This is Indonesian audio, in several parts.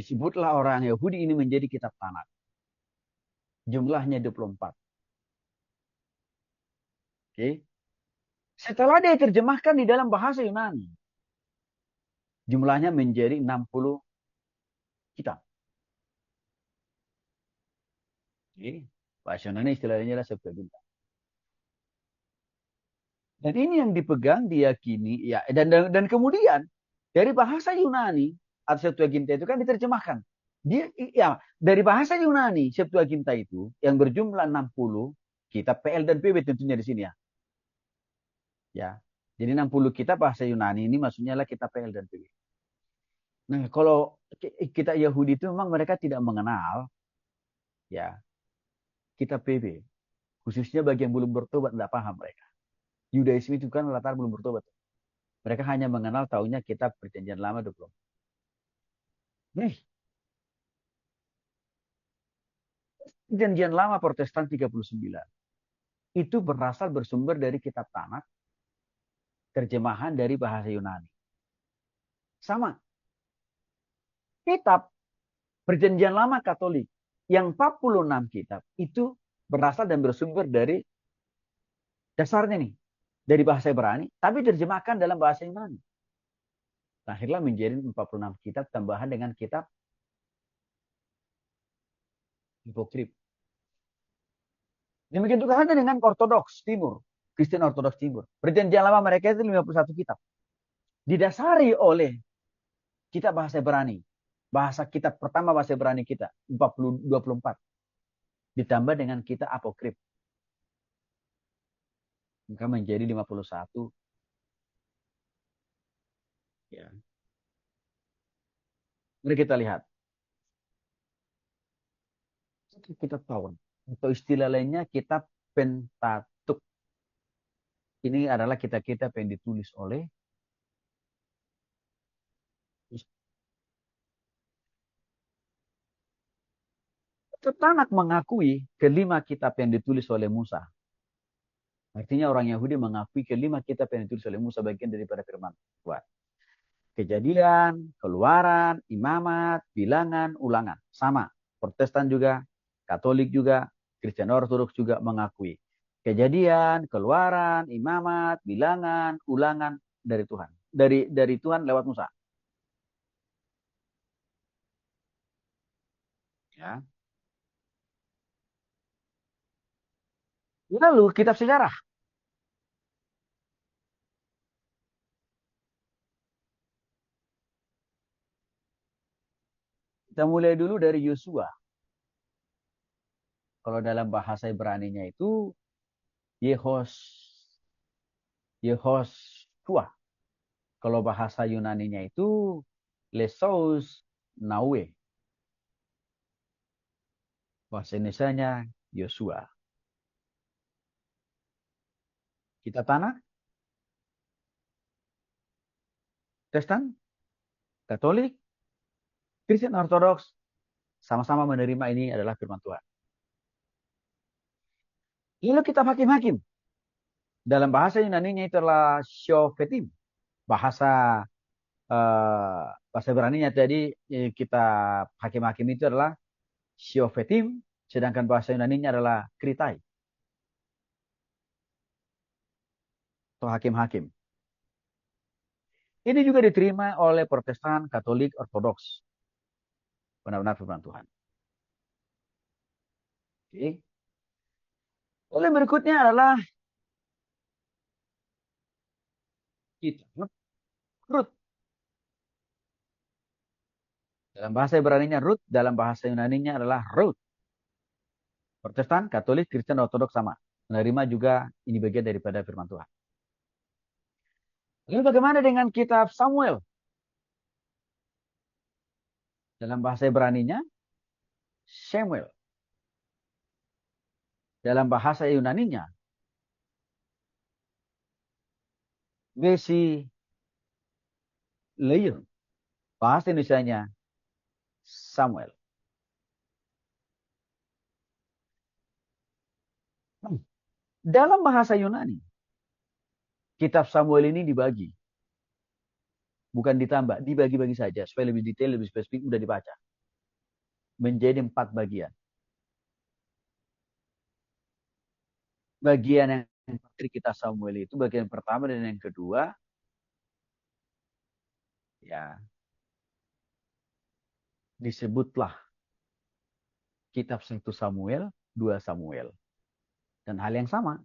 Disebutlah orang Yahudi ini menjadi kitab Tanakh. Jumlahnya 24. Oke. Setelah dia terjemahkan di dalam bahasa Yunani, jumlahnya menjadi 60 kitab. Oke. Bahasa Yunani istilahnya adalah Septuaginta. Dan ini yang dipegang, diyakini, ya. Dan kemudian dari bahasa Yunani atau Septuaginta itu kan diterjemahkan. Dia, ya, dari bahasa Yunani Septuaginta itu yang berjumlah 60 kitab PL dan PB tentunya di sini ya. Ya. Jadi 60 kitab bahasa Yunani ini maksudnya adalah kitab PL dan PB. Nah, kalau kita Yahudi itu memang mereka tidak mengenal ya kitab PB. Khususnya bagi yang belum bertobat tidak paham mereka. Yudaisme itu kan latar belum bertobat. Mereka hanya mengenal taunya kitab Perjanjian Lama 20. Nih, Perjanjian Lama Protestan 39. Itu bersumber dari kitab Tanakh, terjemahan dari bahasa Yunani. Sama. Kitab Perjanjian Lama Katolik yang 46 kitab itu berasal dan bersumber dari dasarnya nih dari bahasa Ibrani, tapi terjemahkan dalam bahasa Yunani. Lahirlah menjadi 46 kitab tambahan dengan kitab Hipokrif. Demikian juga halnya dengan Ortodoks Timur, Kristen Ortodoks Timur. Perjanjian lama mereka itu 51 kitab. Didasari oleh kitab bahasa Ibrani. Bahasa kitab pertama bahasa Ibrani kita, 24. Ditambah dengan kitab Apokrif. Maka menjadi 51. Ya. Mari kita lihat. Kitab Taurat. Atau istilah lainnya kitab Pentatuk. Ini adalah kitab-kitab yang ditulis oleh Tanakh mengakui kelima kitab yang ditulis oleh Musa. Artinya orang Yahudi mengakui kelima kitab yang ditulis oleh Musa bagian daripada firman Tuhan. Kejadian, Keluaran, Imamat, Bilangan, Ulangan. Sama. Protestan juga, Katolik juga, Kristen Ortodoks juga mengakui. Kejadian, Keluaran, Imamat, Bilangan, Ulangan dari Tuhan. Dari Tuhan lewat Musa. Ya. Lalu kitab sejarah. Kita mulai dulu dari Yosua. Kalau dalam bahasa Ibrani-nya itu Yehos Yehoshua. Kalau bahasa Yunani-nya itu Lesos Naue. Bahasa Indonesia-nya Yosua. Kitab Tanakh, Kristen, Katolik, Kristen Ortodoks sama-sama menerima ini adalah firman Tuhan. Lalu kitab Hakim-Hakim. Dalam bahasa Yunani-nya itu adalah Shofetim. Bahasa bahasa Ibrani-nya tadi kitab Hakim-Hakim itu adalah Shofetim, sedangkan bahasa Yunani-nya adalah Kritai atau Hakim-Hakim. Ini juga diterima oleh Protestan, Katolik, Ortodoks. Benar-benar firman Tuhan. Oke. Lalu berikutnya adalah kitab Rut. Dalam bahasa Ibrani-nya Rut, dalam bahasa Yunani-nya adalah Rut. Protestan, Katolik, Kristen, Ortodoks sama. Menerima juga ini bagian daripada firman Tuhan. Lalu bagaimana dengan kitab Samuel? Dalam bahasa Ibrani-nya Samuel. Dalam bahasa Yunani-nya Besi Leon. Bahasa Indonesia-nya Samuel. Dalam bahasa Yunani, kitab Samuel ini dibagi. Bukan ditambah, dibagi-bagi saja. Supaya lebih detail, lebih spesifik, mudah dibaca. menjadi 4 bagian. Bagian yang dari kitab Samuel itu bagian pertama dan yang kedua ya disebutlah kitab 1 Samuel, 2 Samuel. Dan hal yang sama,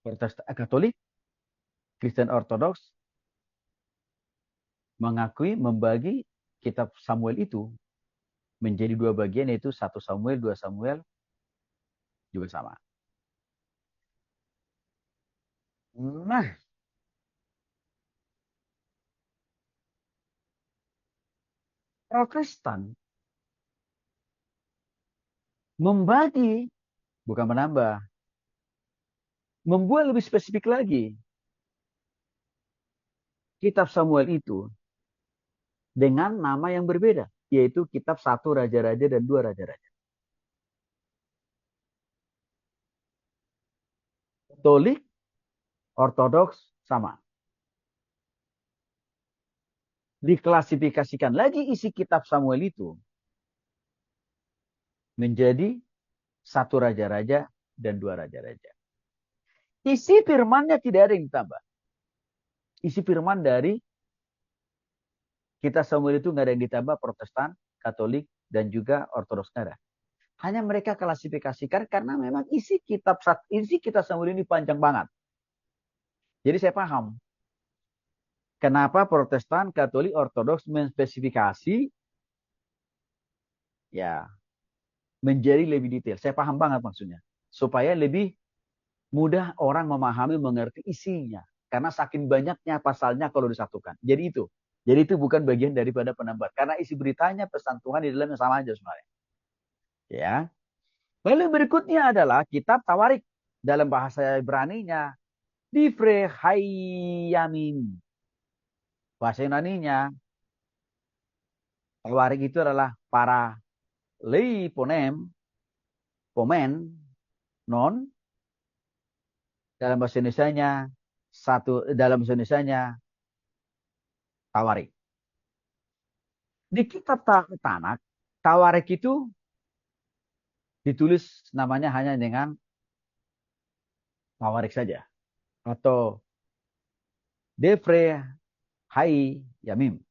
Protestan Katolik, Kristen Ortodoks mengakui membagi kitab Samuel itu menjadi 2 bagian, yaitu 1 Samuel, 2 Samuel juga sama. Nah, Protestan membagi, bukan menambah, membuat lebih spesifik lagi. Kitab Samuel itu dengan nama yang berbeda, yaitu kitab 1 Raja-Raja dan 2 Raja-Raja. Katolik, Ortodoks sama. Diklasifikasikan lagi isi kitab Samuel itu menjadi 1 Raja-Raja dan 2 Raja-Raja. Isi firmannya tidak ada yang ditambah. Isi firman dari kitab Samuel itu nggak ada yang ditambah, Protestan, Katolik, dan juga Ortodoks nggak ada. Hanya mereka klasifikasikan karena memang isi kitab Samuel ini panjang banget. Jadi saya paham kenapa Protestan, Katolik, Ortodoks menspesifikasi ya menjadi lebih detail. Saya paham banget maksudnya. Supaya lebih mudah orang memahami, mengerti isinya. Karena saking banyaknya pasalnya kalau disatukan. Jadi itu bukan bagian daripada penambahan. Karena isi beritanya pesan Tuhan di dalamnya sama aja sebenarnya. Ya. Lalu berikutnya adalah kitab Tawarik. Dalam bahasa Ibrani-nya. Divrei Hayamim. Bahasa Yunani-nya. Tawarik itu adalah para leiponem, pomen, non. Dalam bahasa Indonesia-nya Tawarik. Di kitab Tanak, Tawarik itu ditulis namanya hanya dengan Tawarik saja. Atau Devre Hai Yamim.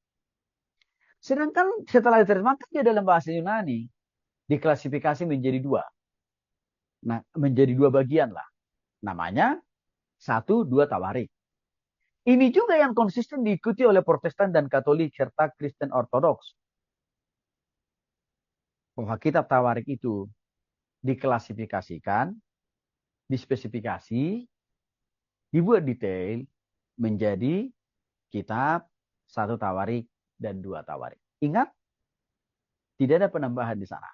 Sedangkan setelah diterjemahkan dia dalam bahasa Yunani, diklasifikasi menjadi 2. Nah, menjadi 2 bagian lah. Namanya 1, 2 Tawarik. Ini juga yang konsisten diikuti oleh Protestan dan Katolik serta Kristen Ortodoks. Bahwa kitab Tawarik itu diklasifikasikan, dispesifikasi, dibuat detail menjadi kitab 1 Tawarik dan 2 Tawarik. Ingat, tidak ada penambahan di sana.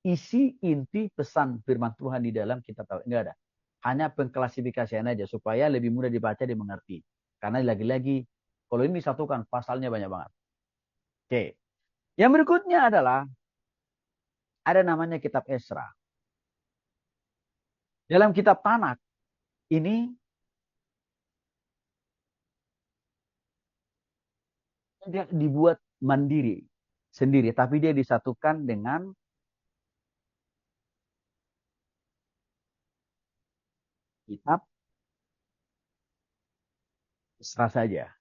Isi inti pesan firman Tuhan di dalam kitab Tawarik enggak ada. Hanya pengklasifikasian aja supaya lebih mudah dibaca dan dimengerti. Karena lagi-lagi kalau ini disatukan pasalnya banyak banget. Oke. Yang berikutnya adalah ada namanya kitab Esra. Dalam kitab Tanak ini dia dibuat mandiri sendiri, tapi dia disatukan dengan kitab Esra saja.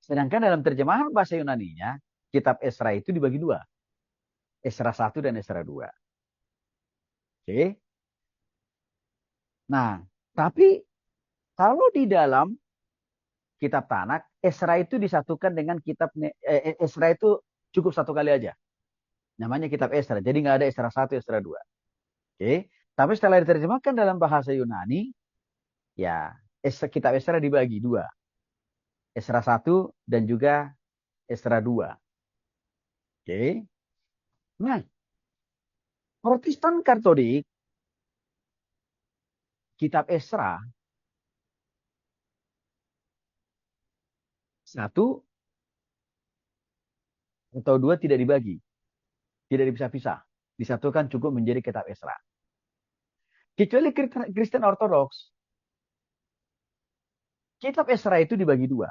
Sedangkan dalam terjemahan bahasa Yunani-nya, kitab Esra itu dibagi 2. Esra 1 dan Esra 2. Oke. Nah, tapi kalau di dalam kitab Tanak, Esra itu disatukan dengan Esra itu cukup satu kali aja. Namanya kitab Esra. Jadi nggak ada Esra 1, Esra 2. Oke. Tapi setelah diterjemahkan dalam bahasa Yunani, ya kitab Esra dibagi 2. Esra 1 dan juga Esra 2. Oke. Nah, Protestan Katolik, kitab Esra 1 atau 2 tidak dibagi. Tidak dipisah-pisah. Disatukan cukup menjadi kitab Esra. Kecuali Kristen Ortodoks, kitab Esra itu dibagi 2.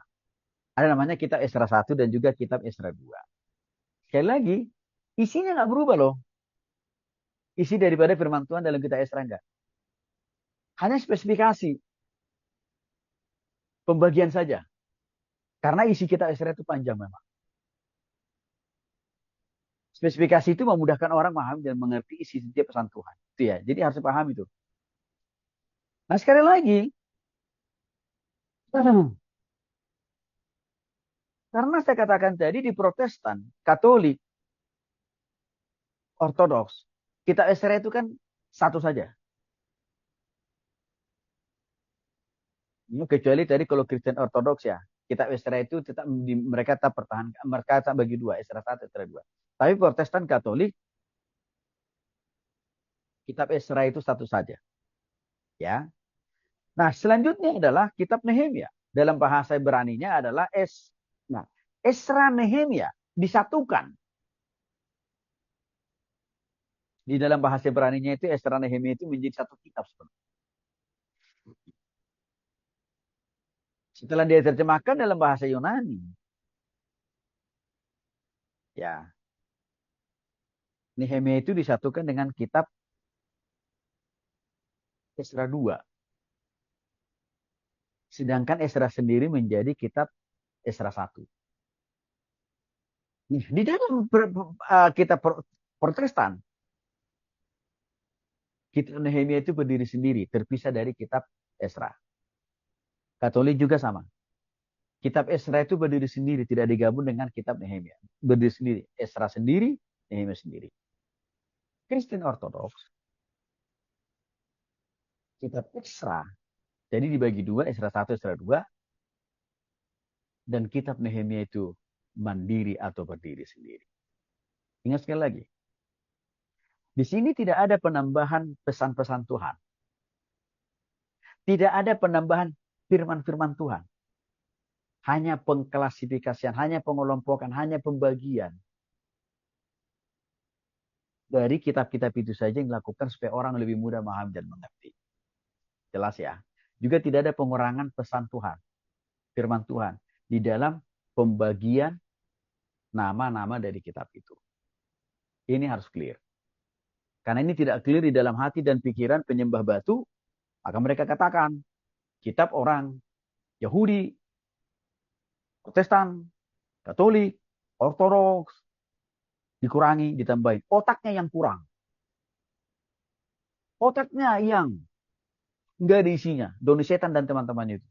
Ada namanya kitab Esra 1 dan juga kitab Esra 2. Sekali lagi, isinya nggak berubah loh. Isi daripada firman Tuhan dalam kitab Esra enggak. Hanya spesifikasi, pembagian saja. Karena isi kitab Esra itu panjang memang. Spesifikasi itu memudahkan orang memahami dan mengerti isi setiap pesan Tuhan. Itu ya. Jadi harus paham itu. Nah sekali lagi, karena saya katakan tadi di Protestan, Katolik, Ortodoks, kitab Esra itu kan satu saja. Kecuali tadi kalau Kristen Ortodoks ya, kitab Esra itu tetap mereka tetap pertahankan, mereka tetap bagi dua, Esra 1, Esra 2. Tapi Protestan Katolik, kitab Esra itu satu saja. Ya. Nah, selanjutnya adalah kitab Nehemia. Dalam bahasa Ibrani-nya adalah Nah, Esra Nehemia disatukan. Di dalam bahasa Ibrani-nya itu Esra Nehemia itu menjadi satu kitab sebenarnya. Setelah dia terjemahkan dalam bahasa Yunani, ya, Nehemia itu disatukan dengan kitab Esra 2. Sedangkan Esra sendiri menjadi kitab Esra 1. Di dalam kitab Protestan, kitab Nehemia itu berdiri sendiri, terpisah dari kitab Esra. Katolik juga sama. Kitab Esra itu berdiri sendiri, tidak digabung dengan kitab Nehemia. Berdiri sendiri. Esra sendiri, Nehemia sendiri. Kristen Ortodoks, kitab Esra. Jadi dibagi dua, Esra 1, Esra 2. Dan kitab Nehemia itu mandiri atau berdiri sendiri. Ingat sekali lagi. Di sini tidak ada penambahan pesan-pesan Tuhan. Tidak ada penambahan firman-firman Tuhan. Hanya pengklasifikasian, hanya pengelompokan, hanya pembagian. Dari kitab-kitab itu saja yang dilakukan supaya orang lebih mudah memahami dan mengerti. Jelas ya. Juga tidak ada pengurangan pesan Tuhan, firman Tuhan, di dalam pembagian nama-nama dari kitab itu. Ini harus clear. Karena ini tidak clear di dalam hati dan pikiran penyembah batu, maka mereka katakan, kitab orang Yahudi, Protestan, Katolik, Ortodoks, dikurangi, ditambahin. Otaknya yang kurang. Otaknya yang nggak ada isinya. Doni Setan dan teman-temannya itu.